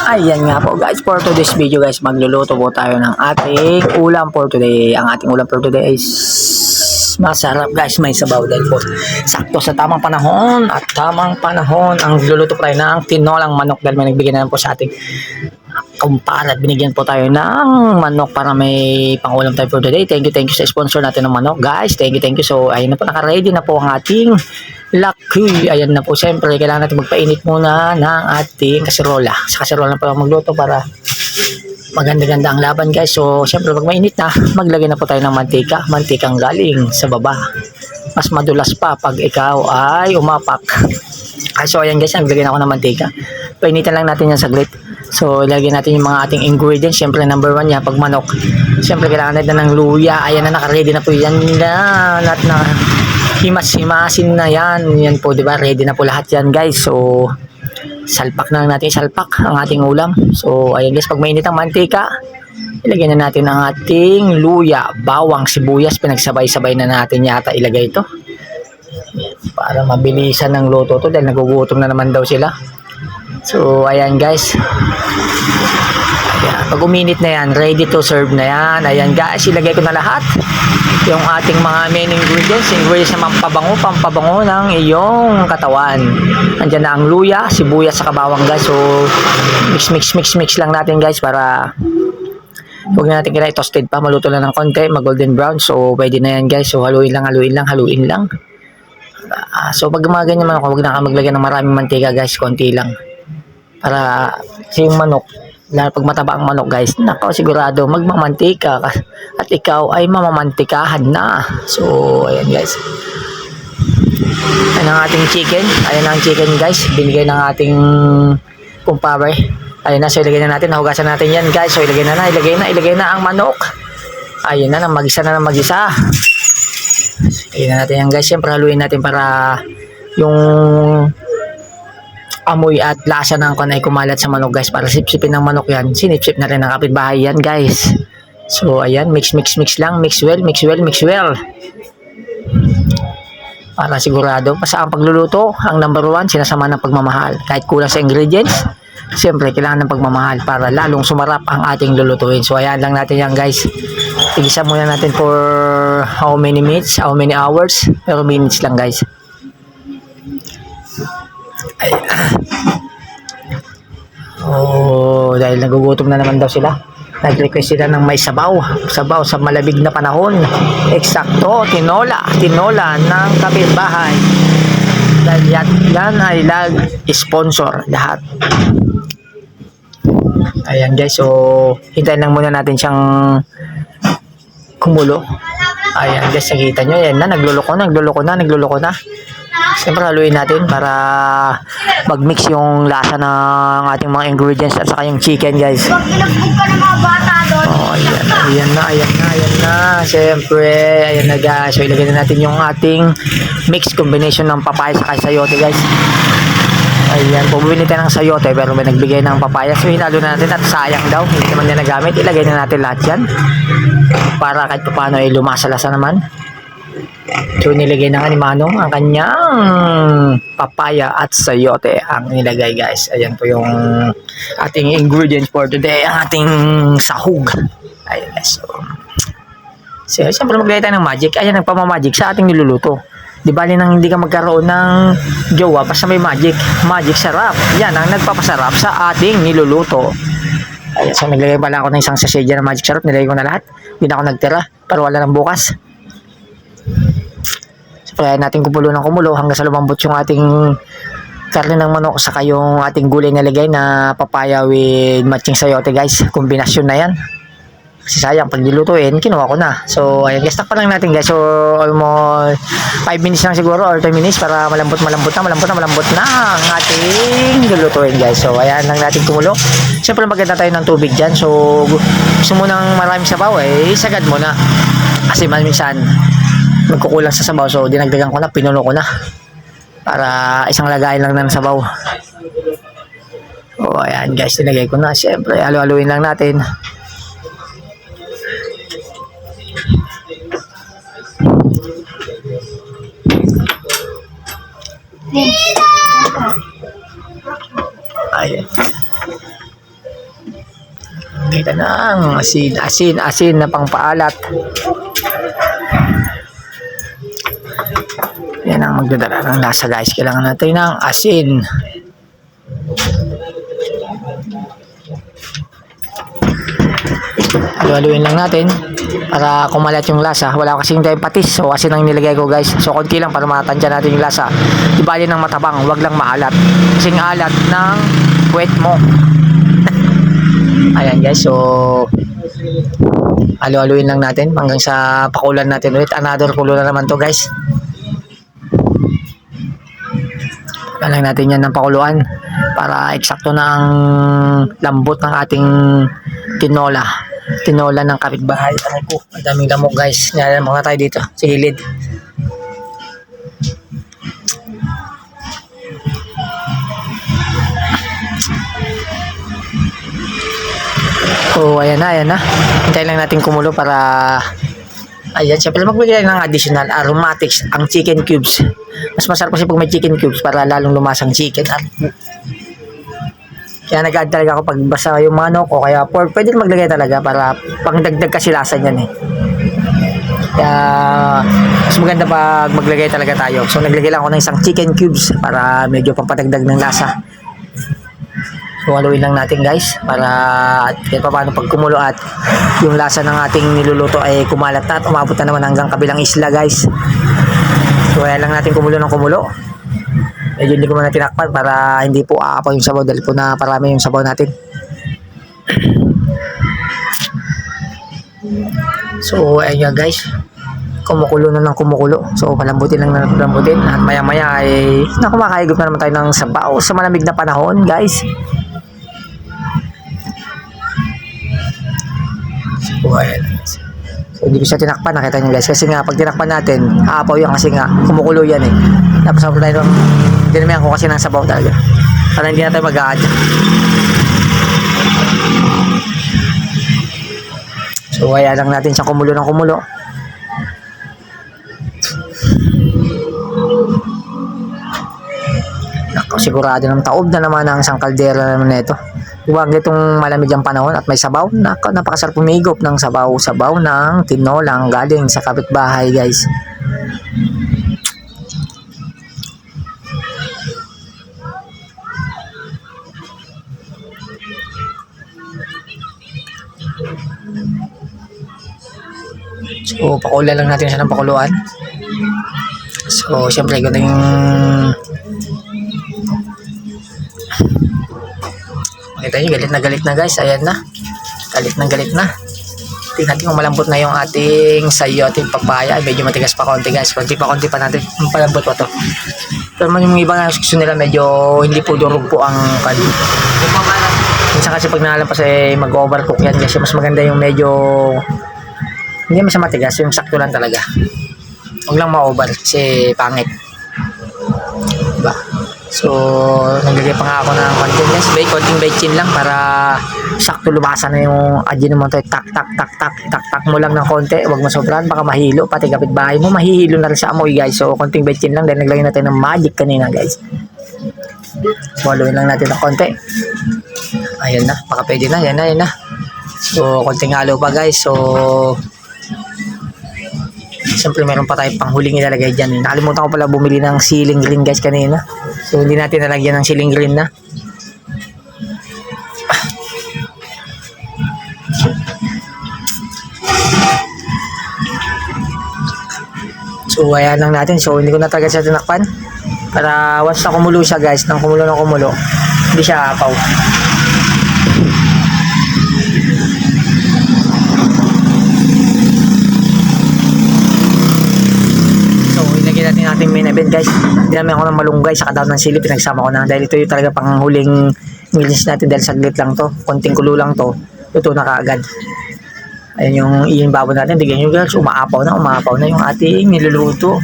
Ayan nga po guys, for today's video guys, magluluto po tayo ng ating ulam for today. Ang ating ulam for today is masarap guys, may sabaw din po. Sakto sa tamang panahon at tamang panahon ang luluto po tayo ng tinolang manok dahil may nagbigay na lang po sa ating kumpara at binigyan po tayo ng manok para may pangulam tayo for today. Thank you sa sponsor natin ng manok guys. Thank you. So ayun na po, naka-ready na po ang ating laki. Ayan na po, siyempre kailangan natin magpainit muna ng ating kaserola. Sa kaserola na po magluto para maganda-ganda ang laban guys. So siyempre pag mainit na, maglagay na po tayo ng mantika. Mantikang galing sa baba. Mas madulas pa pag ikaw ay umapak. So ayan guys, naglagay na ako ng mantika. Painitan lang natin yan saglit. So ilagay natin yung mga ating ingredients. Siyempre number 1 yan, pag manok, siyempre kailangan natin ng luya. Ayan na, naka-ready na po yan na himas-himasin na yan po, di ba? Ready na po lahat yan guys. So salpak na natin, salpak ang ating ulam. So ayan guys, pag mainit ang mantika, ilagay na natin ang ating luya, bawang, sibuyas. Pinagsabay-sabay na natin yata ilagay ito para mabilisan ng luto to dahil nagugutom na naman daw sila. So ayan guys, ayan, pag uminit na yan, ready to serve na yan. Ayan guys, ilagay ko na lahat yung ating mga main ingredients na pampabango ng iyong katawan. Andyan na ang luya, sibuyas sa bawang guys. So mix lang natin guys para huwag na natin kailangan toasted pa, maluto lang ng konti, mag golden brown. So pwede na yan guys. So haluin lang. So pag mga ganyan manok, huwag na ka maglagay ng maraming mantika guys, konti lang. Para yung manok, lalo pag mataba ang manok guys, nako sigurado magmamantika ka at ikaw ay mamamantikahan na. So ayan guys, ayan ang ating chicken. Ayan ang chicken guys, binigay ng ating kumpare. Ayan na, so ilagay na natin, nahugasan natin yan guys. So ilagay na ang manok. Ayan na, magisa na ng magisa. Ayan na natin yan guys. Siyempre haluin natin para yung amoy at lasa ng kanay kumalat sa manok guys, para sipsipin ng manok yan. Sinipsip na rin ng kapitbahay yan guys. So ayan, mix lang, mix well para sigurado basta ang pagluluto. Ang number 1, sinasama ng pagmamahal. Kahit kulang sa ingredients, siyempre kailangan ng pagmamahal para lalong sumarap ang ating lulutuin. So ayan lang natin yan guys. Igisa muna natin for how many minutes, how many hours, pero minutes lang guys. Oh, dahil nagugutom na naman daw sila, nag-request sila ng may sabaw sa malabig na panahon. Eksakto, tinola ng kapitbahay. Dahil yan ay sponsor lahat. Ayan guys, so hintayin lang muna natin siyang kumulo. Ayan guys, nakita nyo, yan na, nagluloko na. Siyempre haluin natin para mag-mix yung lasa ng ating mga ingredients at saka yung chicken guys. Oh, ayan na. Siyempre, ayan na guys. So ilagay na natin yung ating mix combination ng papaya sa sayote guys. Ayan, bumili tayo ng sayote pero may nagbigay ng papaya. So hinalo na natin at sayang daw, hindi naman niya nagamit. Ilagay na natin lahat yan para kahit paano ay lumasa-lasa naman. So nilagay na nga ni Manong ang kanyang papaya at sayote ang nilagay guys. Ayan po yung ating ingredients for today, ang ating sahog. Ayan guys. So siyempre maglagay tayo ng magic. Ayan, nagpamamagic sa ating niluluto. Di bali nang hindi ka magkaroon ng jowa basta may magic sarap. Yan ang nagpapasarap sa ating niluluto. Ayan, so naglagay pala ako ng isang sachet ng magic sarap. Nilagay ko na lahat. Hindi na ako nagtira para wala nang bukas. Kaya natin kumulo hanggang sa lumambot yung ating karne ng manok saka yung ating gulay na lagay na papaya with matching sayote guys. Kombinasyon na yan. Kasi sayang pag nilutuin, kinuha ko na. So ayan guys, takpan lang natin guys. So almost 5 minutes lang siguro or 10 minutes para malambot na ang ating lulutuin guys. So ayan lang natin kumulo. Siyempre maganda tayo ng tubig dyan. So gusto mo ng maraming sabaw sagad mo na. Kasi minsan magkukulang sa sabaw, so dinagdagan ko na, pinuno ko na para isang lagayan lang ng sabaw. O ayan guys, tinagay ko na. Siyempre halu-haluin lang natin. Ayan. Ito na ang asin na pangpaalat. Yan ang magdadala ng lasa guys. Kailangan natin ng asin. Halu-haluin lang natin para kumalat yung lasa. Wala kasing tayong patis, so asin ang nilagay ko guys. So konti lang para matansya natin yung lasa. Di bali ng matabang, wag lang maalat. Kasing alat ng puwet mo. Ayan guys, so halu-haluin lang natin hanggang sa pakulan natin ulit. Another kulo na naman to guys. Lang natin yan ng pakuluan para eksakto na ang lambot ng ating tinola ng kapitbahay. Aray ko, ang daming lamok guys. Nilalang mga tayo dito sa gilid. So ayan na hintayin lang natin kumulo para ayan, syempre magbigay ng additional aromatics ang chicken cubes. Mas masarap kasi pag may chicken cubes para lalong lumasang chicken. Kaya nag-add talaga ako pag basta yung manok o kaya pork, pwede maglagay talaga para pangdagdag kasilasan yan eh. Kaya mas maganda pag maglagay talaga tayo. So naglagay lang ako ng isang chicken cubes para medyo pampadagdag ng lasa. So haluin lang natin guys para kahit paano pag kumulo at yung lasa ng ating niluluto ay kumalat na at umabot na naman hanggang kabilang isla guys. So kaya lang natin kumulo ng kumulo. Medyo hindi ko muna tinakpan para hindi po aapaw yung sabaw dahil po na parami yung sabaw natin. So ayan guys, kumukulo na ng kumukulo. So palambutin lang na palambutin at maya maya ay nakumakahigop na naman tayo ng sabaw sa malamig na panahon guys. So ayan. So hindi ko siya tinakpan, nakita nyo guys, kasi nga pag tinakpan natin aapaw yan kasi nga kumukulo yan eh. Tapos ako tayo dinamihan ko kasi ng sabaw talaga para hindi na tayo mag-a-add. So kaya lang natin siya kumulo ng kumulo. Sigurado ng taob na naman ang isang kaldera naman na ito. Huwag itong malamig ang panahon at may sabaw. Napakasarap pumigop ng sabaw ng tinolang galing sa kapitbahay guys. So pakulan lang natin siya ng pakuluan. So siyempre ganun yung kita nyo, galit na guys. Ayan na, galit na. Tingnan natin kung malambot na yung ating sayo, ating papaya. Medyo matigas pa konti guys, konti pa natin palambot pa to. Pero man yung iba na gusto nila medyo hindi po durog po ang kadi. Minsan kasi pag nalampas ay mag-overcook yan kasi mas maganda yung medyo hindi masama matigas, yung sakto lang talaga. Huwag lang ma-over kasi pangit, diba? So naglagay pa nga ako ng konting bechin lang para sakto lumasa na yung Ajinomoto. Tak mo lang ng konti, huwag masobran baka mahilo, pati kapitbahay mo mahihilo na rin sa amoy guys. So konting bechin lang, dahil naglagay natin ng magic kanina guys. So haluin lang natin ng konti. Ayan na, baka pwede na, yan na. So konting halo pa guys. So siyempre meron pa tayong panghuling ilalagay dyan. Nakalimutan ko pala bumili ng ceiling green guys kanina. So hindi natin nalagyan ng ceiling green na. So ayan lang natin. So hindi ko na talaga siya tinakpan. Para once na kumulo siya guys, nang kumulo hindi siya apaw. Natin main event guys, dinami ako ng malunggay sa kadaw ng sili, pinagsama ko na dahil ito yung talaga pang huling ingredients natin dahil saglit lang to, konting kulo lang to, luto na kaagad. Ayan yung iimbabaw natin, tignan nyo guys, umaapaw na yung ating niluluto.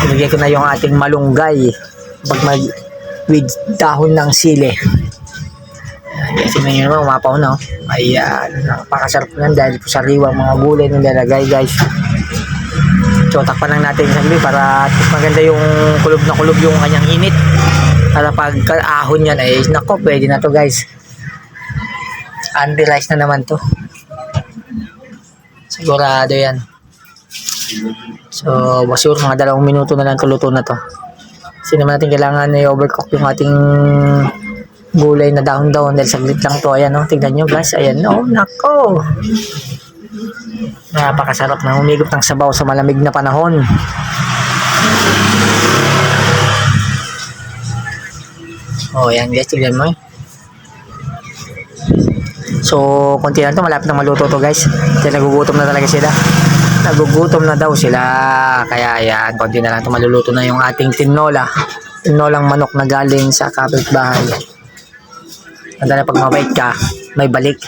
Ilagay ko na yung ating malunggay with dahon ng sili. Ayan, tignan nyo naman, umapaw na. Ayan, napakasarap na dahil po sariwang mga gulay na nilalagay guys. So takpan lang natin saglit para maganda yung kulob na kulob yung kanyang init. Para pag ahon yan ay nako, pwede na to guys. Andy rice na naman to. Sigurado yan. So, sure, mga 2 minuto na lang luto na to. Kasi naman natin kailangan na i-overcook yung ating gulay na dahon-dahon dahil saglit lang to. Ayan, no? Tignan nyo guys. Ayan, no? Nako! Napakasarap na humigop ng sabaw sa malamig na panahon. Oh, ayan guys. Tignan mo. So, konti lang to, malapit na maluto to guys. Kasi nagugutom na talaga sila. Nagugutom na daw sila. Kaya ayan, konti na lang to, maluluto na yung ating tinola. Tinolang manok na galing sa kapitbahay. Tanda na pag mabait ka, may balik.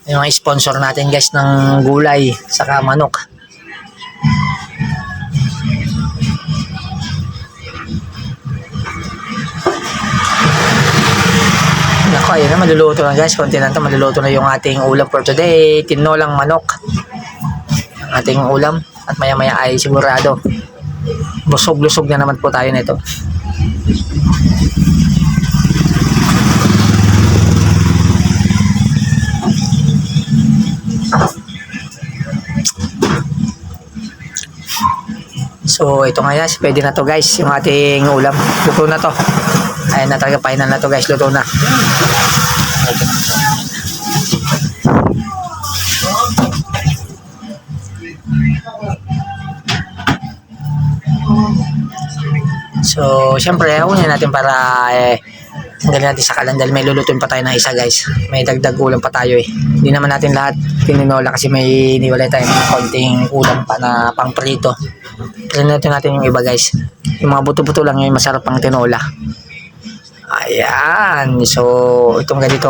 Yung mga sponsor natin guys ng gulay saka manok. Ako, ayun na, maluluto na guys. Konti lang to, maluluto na yung ating ulam for today. Tinolang manok. Ang ating ulam. At maya maya ay sigurado busog-lusog na naman po tayo nito. So, ito nga guys. Pwede na to guys. Yung ating ulam. Luto na to. Ayan na talaga, final na to guys, luto na. So, syempre, unin natin para tanggalin natin sa kalan dahil may lulutuin pa tayo ng isa guys. May dagdag ulam pa tayo eh. Hindi naman natin lahat tininola kasi may iniwalay tayo ng konting ulam pa na pang prito. Prito natin yung iba guys. Yung mga buto-buto lang yung masarap pang tinola. Ayan. So, itong ganito